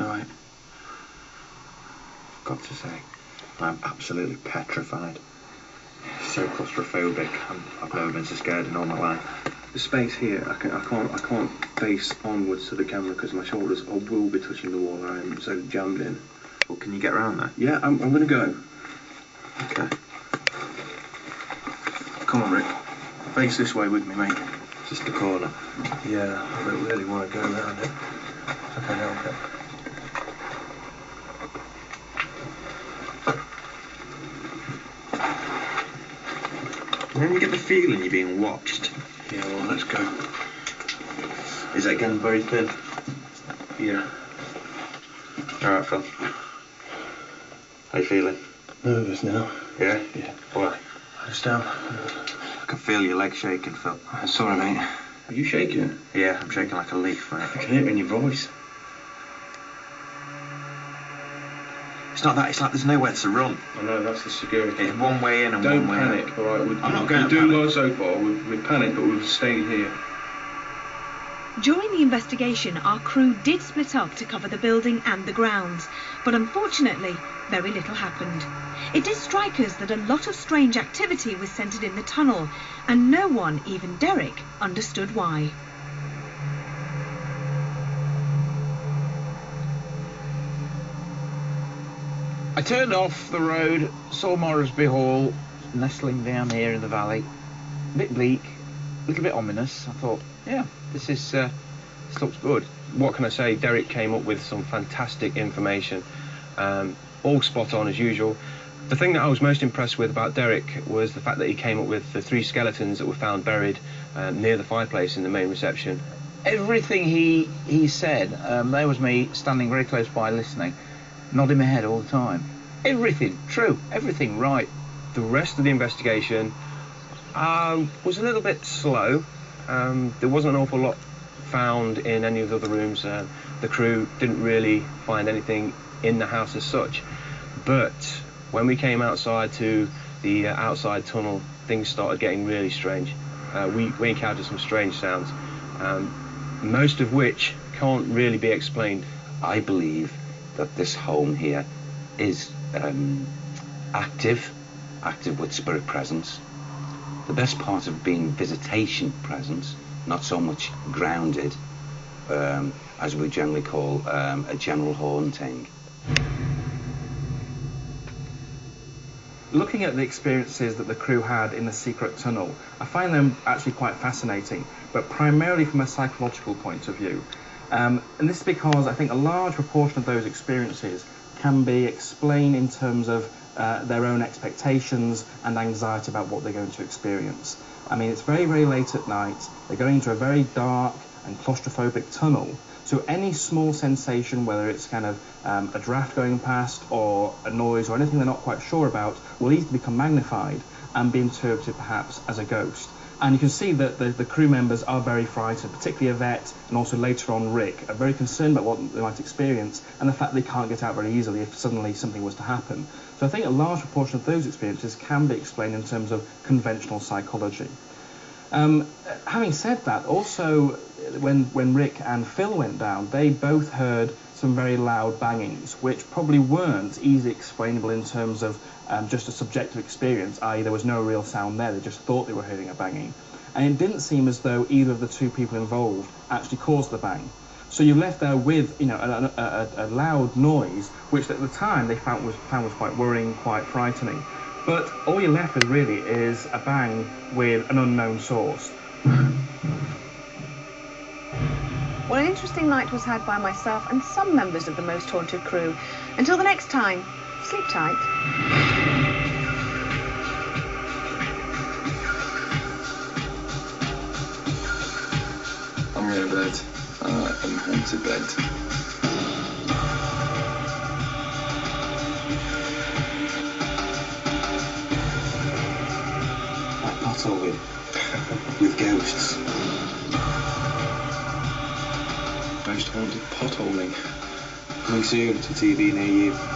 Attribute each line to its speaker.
Speaker 1: night. I've got to say, I'm absolutely petrified. So claustrophobic. I've never been so scared in all my life.
Speaker 2: The space here, I can't face onwards to the camera because my shoulders will be touching the wall. I am so jammed in.
Speaker 1: Well, can you get around there?
Speaker 2: Yeah, I'm going to go.
Speaker 1: Okay.
Speaker 2: Come on, Rick. Face this way with me, mate.
Speaker 1: Just the corner.
Speaker 2: Yeah, I don't really want to go around it. Okay, now, okay.
Speaker 1: Then you get the feeling you're being watched.
Speaker 2: Yeah, well, let's go.
Speaker 1: Is it again very thin?
Speaker 2: Yeah.
Speaker 1: Alright, Phil. How you feeling?
Speaker 2: Nervous now.
Speaker 1: Yeah?
Speaker 2: Yeah.
Speaker 1: Why?
Speaker 2: I just am.
Speaker 1: I can feel your legs shaking, Phil.
Speaker 2: Sorry, mate. Are you shaking?
Speaker 1: Yeah, I'm shaking like a leaf, mate.
Speaker 2: I can hear it in your voice.
Speaker 1: It's not that, it's like there's nowhere to run.
Speaker 2: I know, that's the security.
Speaker 1: It's one way in and
Speaker 2: Don't
Speaker 1: one way
Speaker 2: panic,
Speaker 1: out.
Speaker 2: alright?
Speaker 1: I'm not going to
Speaker 2: do
Speaker 1: panic.
Speaker 2: well so far. We've panicked, but we've stayed here.
Speaker 3: During the investigation, our crew did split up to cover the building and the grounds, but unfortunately, very little happened. It did strike us that a lot of strange activity was centred in the tunnel, and no one, even Derek, understood why.
Speaker 4: I turned off the road, saw Moresby Hall nestling down here in the valley. A bit bleak, a little bit ominous. I thought, yeah, this looks good.
Speaker 5: What can I say? Derek came up with some fantastic information, all spot on as usual. The thing that I was most impressed with about Derek was the fact that he came up with the 3 skeletons that were found buried near the fireplace in the main reception.
Speaker 4: Everything he said, there was me standing very close by listening, nodding my head all the time. Everything true, everything right.
Speaker 5: The rest of the investigation was a little bit slow. There wasn't an awful lot found in any of the other rooms. The crew didn't really find anything in the house as such. But when we came outside to the outside tunnel, things started getting really strange. We encountered some strange sounds, most of which can't really be explained.
Speaker 6: I believe that this home here is active with spirit presence. The best part of being visitation presence, not so much grounded, as we generally call a general haunting.
Speaker 7: Looking at the experiences that the crew had in the secret tunnel, I find them actually quite fascinating, but primarily from a psychological point of view. And this is because I think a large proportion of those experiences can be explained in terms of their own expectations and anxiety about what they're going to experience. I mean, it's very, very late at night. They're going into a very dark and claustrophobic tunnel. So any small sensation, whether it's kind of a draft going past or a noise or anything they're not quite sure about, will easily become magnified and be interpreted perhaps as a ghost. And you can see that the crew members are very frightened, particularly Yvette and also later on Rick, are very concerned about what they might experience and the fact they can't get out very easily if suddenly something was to happen. So I think a large proportion of those experiences can be explained in terms of conventional psychology. Having said that, also when Rick and Phil went down, they both heard some very loud bangings, which probably weren't easily explainable in terms of just a subjective experience, i.e. there was no real sound there, they just thought they were hearing a banging. And it didn't seem as though either of the two people involved actually caused the bang. So you're left there with, you know, a loud noise, which at the time they found was quite worrying, quite frightening. But all you're left with really is a bang with an unknown source.
Speaker 3: Well, an interesting night was had by myself and some members of the Most Haunted crew. Until the next time, sleep tight.
Speaker 2: I'm going to bed. I'm home to bed.
Speaker 1: That pothole with ghosts.
Speaker 2: Most haunted potholing.
Speaker 1: Coming soon to TV near you.